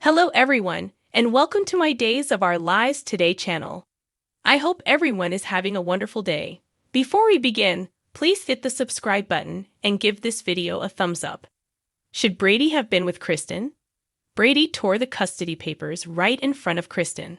Hello everyone, and welcome to my Days of Our Lives Today channel. I hope everyone is having a wonderful day. Before we begin, please hit the subscribe button and give this video a thumbs up. Should Brady have been with Kristen? Brady tore the custody papers right in front of Kristen.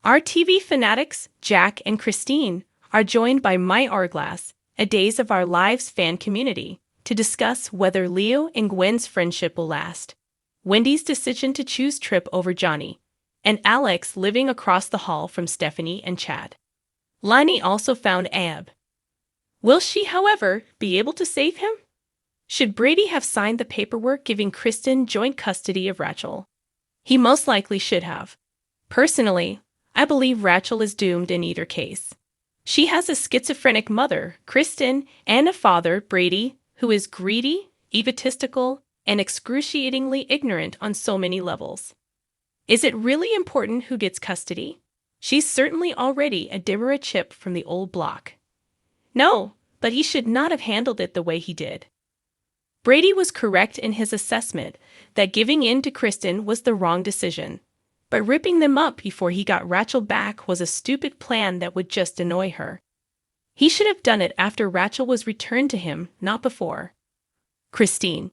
Our TV fanatics, Jack and Christine, are joined by My Hourglass, a Days of Our Lives fan community, to discuss whether Leo and Gwen's friendship will last, Wendy's decision to choose Trip over Johnny, and Alex living across the hall from Stephanie and Chad. Lonnie also found Ab. Will she, however, be able to save him? Should Brady have signed the paperwork giving Kristen joint custody of Rachel? He most likely should have. Personally, I believe Rachel is doomed in either case. She has a schizophrenic mother, Kristen, and a father, Brady, who is greedy, egotistical, and excruciatingly ignorant on so many levels. Is it really important who gets custody? She's certainly already a Deborah chip from the old block. No, but he should not have handled it the way he did. Brady was correct in his assessment that giving in to Kristen was the wrong decision, but ripping them up before he got Rachel back was a stupid plan that would just annoy her. He should have done it after Rachel was returned to him, not before. Christine.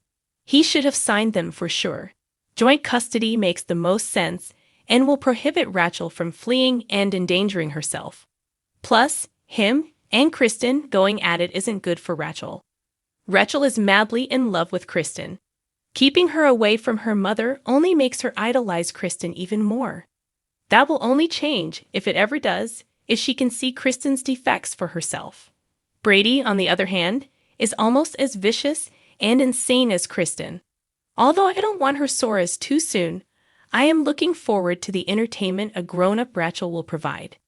He should have signed them for sure. Joint custody makes the most sense and will prohibit Rachel from fleeing and endangering herself. Plus, him and Kristen going at it isn't good for Rachel. Rachel is madly in love with Kristen. Keeping her away from her mother only makes her idolize Kristen even more. That will only change, if it ever does, if she can see Kristen's defects for herself. Brady, on the other hand, is almost as vicious and insane as Kristen. Although I don't want her Soras too soon, I am looking forward to the entertainment a grown-up Rachel will provide.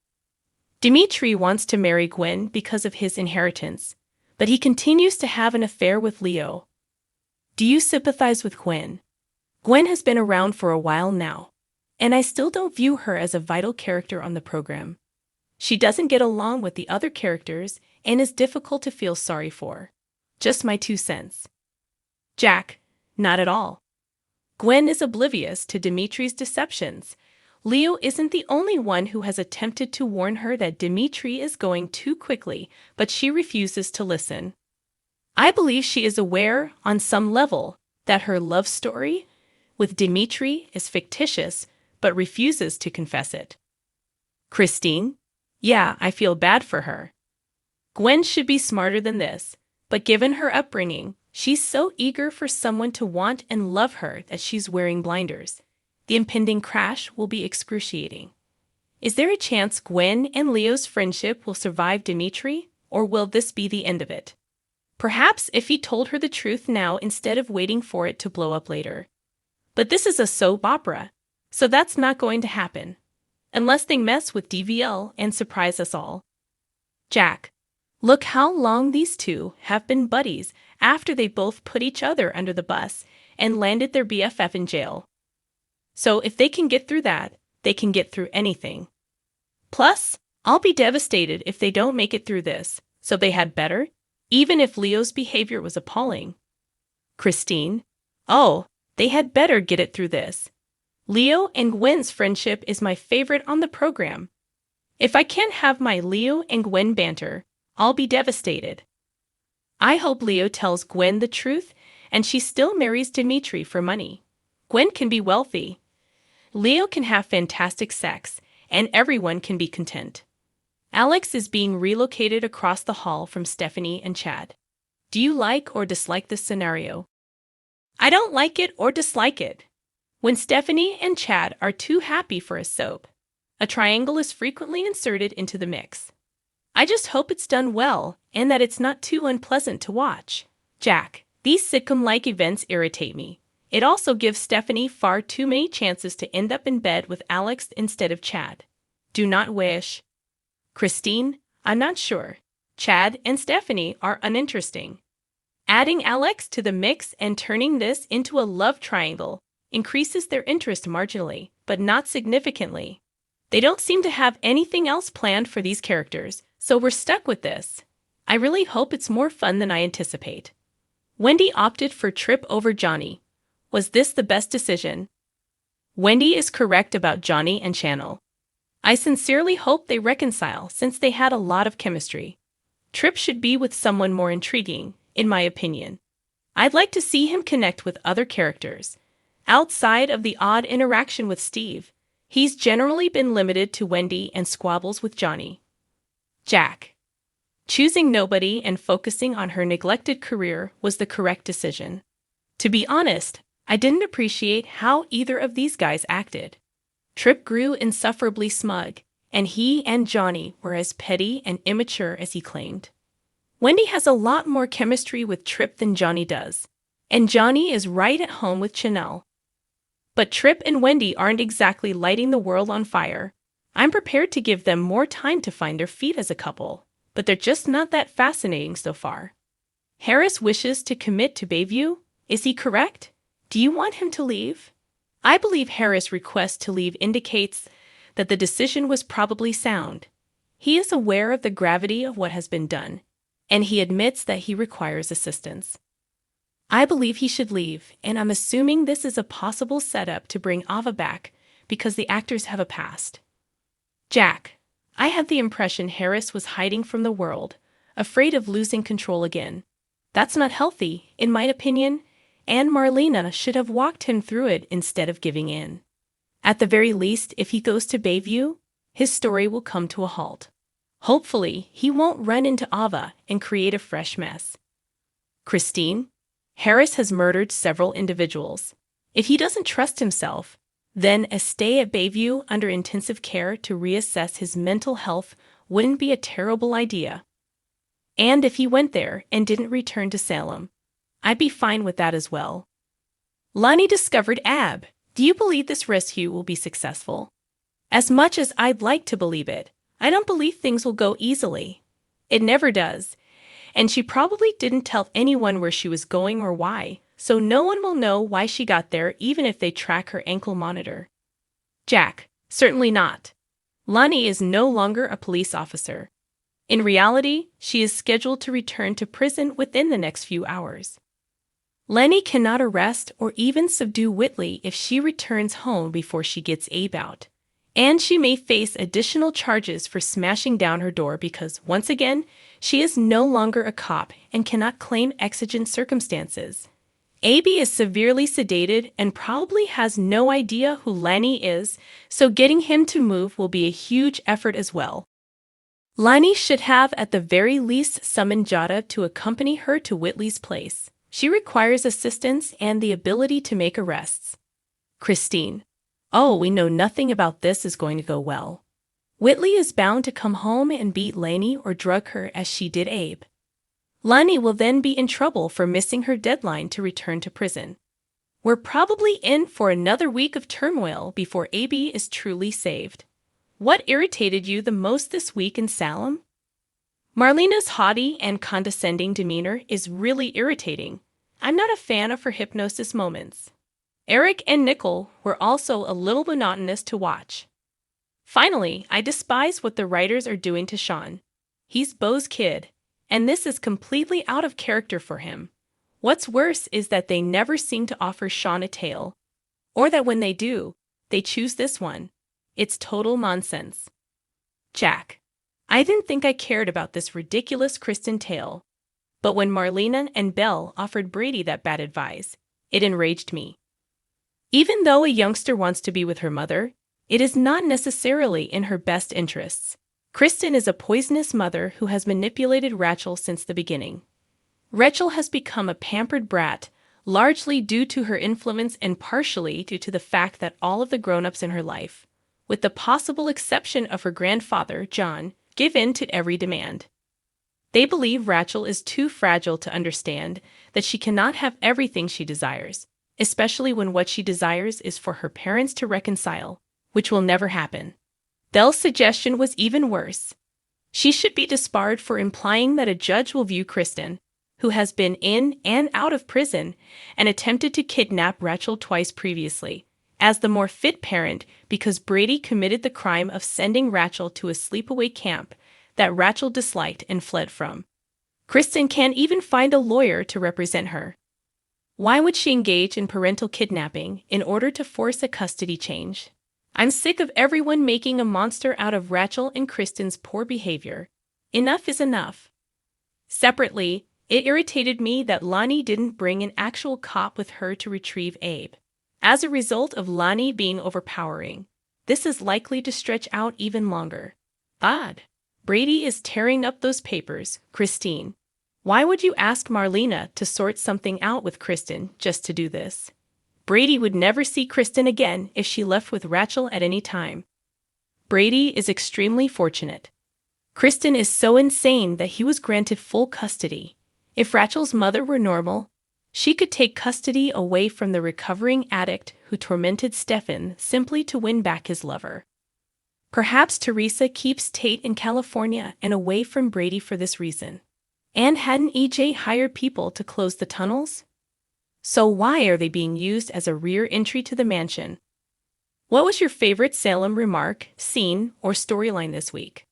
Dimitri wants to marry Gwen because of his inheritance, but he continues to have an affair with Leo. Do you sympathize with Gwen? Gwen has been around for a while now, and I still don't view her as a vital character on the program. She doesn't get along with the other characters and is difficult to feel sorry for. Just my 2 cents. Jack, not at all. Gwen is oblivious to Dimitri's deceptions. Leo isn't the only one who has attempted to warn her that Dimitri is going too quickly, but she refuses to listen. I believe she is aware, on some level, that her love story with Dimitri is fictitious, but refuses to confess it. Christine? Yeah, I feel bad for her. Gwen should be smarter than this, but given her upbringing, she's so eager for someone to want and love her that she's wearing blinders. The impending crash will be excruciating. Is there a chance Gwen and Leo's friendship will survive Dimitri, or will this be the end of it? Perhaps if he told her the truth now instead of waiting for it to blow up later. But this is a soap opera, so that's not going to happen. Unless they mess with DVL and surprise us all. Jack. Look how long these two have been buddies after they both put each other under the bus and landed their BFF in jail. So if they can get through that, they can get through anything. Plus, I'll be devastated if they don't make it through this, so they had better, even if Leo's behavior was appalling. Christine. Oh, they had better get it through this. Leo and Gwen's friendship is my favorite on the program. If I can't have my Leo and Gwen banter, I'll be devastated. I hope Leo tells Gwen the truth and she still marries Dimitri for money. Gwen can be wealthy. Leo can have fantastic sex, and everyone can be content. Alex is being relocated across the hall from Stephanie and Chad. Do you like or dislike this scenario? I don't like it or dislike it. When Stephanie and Chad are too happy for a soap, a triangle is frequently inserted into the mix. I just hope it's done well and that it's not too unpleasant to watch. Jack, these sitcom-like events irritate me. It also gives Stephanie far too many chances to end up in bed with Alex instead of Chad. Do not wish. Christine, I'm not sure. Chad and Stephanie are uninteresting. Adding Alex to the mix and turning this into a love triangle increases their interest marginally, but not significantly. They don't seem to have anything else planned for these characters, so we're stuck with this. I really hope it's more fun than I anticipate. Wendy opted for Trip over Johnny. Was this the best decision? Wendy is correct about Johnny and Channel. I sincerely hope they reconcile since they had a lot of chemistry. Trip should be with someone more intriguing, in my opinion. I'd like to see him connect with other characters. Outside of the odd interaction with Steve, he's generally been limited to Wendy and squabbles with Johnny. Jack. Choosing nobody and focusing on her neglected career was the correct decision. To be honest, I didn't appreciate how either of these guys acted. Trip grew insufferably smug, and he and Johnny were as petty and immature as he claimed. Wendy has a lot more chemistry with Trip than Johnny does, and Johnny is right at home with Chanel. But Trip and Wendy aren't exactly lighting the world on fire. I'm prepared to give them more time to find their feet as a couple, but they're just not that fascinating so far. Harris wishes to commit to Bayview. Is he correct? Do you want him to leave? I believe Harris' request to leave indicates that the decision was probably sound. He is aware of the gravity of what has been done, and he admits that he requires assistance. I believe he should leave, and I'm assuming this is a possible setup to bring Ava back because the actors have a past. Jack. I had the impression Harris was hiding from the world, afraid of losing control again. That's not healthy, in my opinion, and Marlena should have walked him through it instead of giving in. At the very least, if he goes to Bayview, his story will come to a halt. Hopefully, he won't run into Ava and create a fresh mess. Christine. Harris has murdered several individuals. If he doesn't trust himself, then a stay at Bayview under intensive care to reassess his mental health wouldn't be a terrible idea. And if he went there and didn't return to Salem, I'd be fine with that as well. Lonnie discovered Ab. Do you believe this rescue will be successful? As much as I'd like to believe it, I don't believe things will go easily. It never does. And she probably didn't tell anyone where she was going or why, so no one will know why she got there even if they track her ankle monitor. Jack. Certainly not. Lonnie is no longer a police officer. In reality, she is scheduled to return to prison within the next few hours. Lenny cannot arrest or even subdue Whitley if she returns home before she gets Abe out. And she may face additional charges for smashing down her door because, once again, she is no longer a cop and cannot claim exigent circumstances. Abe is severely sedated and probably has no idea who Lenny is, so getting him to move will be a huge effort as well. Lenny should have at the very least summoned Jada to accompany her to Whitley's place. She requires assistance and the ability to make arrests. Christine. Oh, we know nothing about this is going to go well. Whitley is bound to come home and beat Lainey or drug her as she did Abe. Lonnie will then be in trouble for missing her deadline to return to prison. We're probably in for another week of turmoil before Abe is truly saved. What irritated you the most this week in Salem? Marlena's haughty and condescending demeanor is really irritating. I'm not a fan of her hypnosis moments. Eric and Nickel were also a little monotonous to watch. Finally, I despise what the writers are doing to Sean. He's Beau's kid, and this is completely out of character for him. What's worse is that they never seem to offer Sean a tale, or that when they do, they choose this one. It's total nonsense. Jack. I didn't think I cared about this ridiculous Kristen tale, but when Marlena and Belle offered Brady that bad advice, it enraged me. Even though a youngster wants to be with her mother, it is not necessarily in her best interests. Kristen is a poisonous mother who has manipulated Rachel since the beginning. Rachel has become a pampered brat, largely due to her influence and partially due to the fact that all of the grown-ups in her life, with the possible exception of her grandfather, John, give in to every demand. They believe Rachel is too fragile to understand that she cannot have everything she desires, especially when what she desires is for her parents to reconcile, which will never happen. Belle's suggestion was even worse. She should be disbarred for implying that a judge will view Kristen, who has been in and out of prison and attempted to kidnap Rachel twice previously, as the more fit parent because Brady committed the crime of sending Rachel to a sleepaway camp that Rachel disliked and fled from. Kristen can't even find a lawyer to represent her. Why would she engage in parental kidnapping in order to force a custody change? I'm sick of everyone making a monster out of Rachel and Kristen's poor behavior. Enough is enough. Separately, it irritated me that Lonnie didn't bring an actual cop with her to retrieve Abe. As a result of Lonnie being overpowering, this is likely to stretch out even longer. Odd. Brady is tearing up those papers, Christine. Why would you ask Marlena to sort something out with Kristen just to do this? Brady would never see Kristen again if she left with Rachel at any time. Brady is extremely fortunate. Kristen is so insane that he was granted full custody. If Rachel's mother were normal, she could take custody away from the recovering addict who tormented Stefan simply to win back his lover. Perhaps Teresa keeps Tate in California and away from Brady for this reason. And hadn't EJ hired people to close the tunnels? So why are they being used as a rear entry to the mansion? What was your favorite Salem remark, scene, or storyline this week?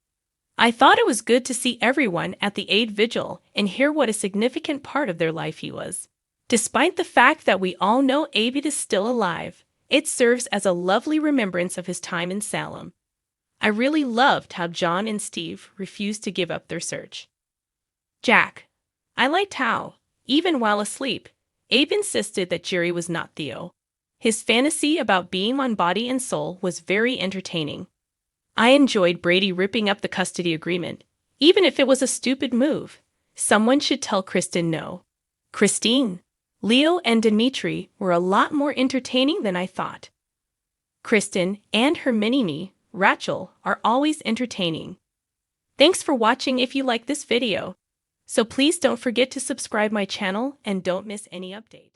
I thought it was good to see everyone at the Aid Vigil and hear what a significant part of their life he was. Despite the fact that we all know Abe is still alive, it serves as a lovely remembrance of his time in Salem. I really loved how John and Steve refused to give up their search. Jack. I liked how, even while asleep, Abe insisted that Jerry was not Theo. His fantasy about being on body and soul was very entertaining. I enjoyed Brady ripping up the custody agreement, even if it was a stupid move. Someone should tell Kristen no. Christine. Leo and Dimitri were a lot more entertaining than I thought. Kristen and her mini-me, Rachel, are always entertaining. Thanks for watching if you like this video. So please don't forget to subscribe my channel and don't miss any update.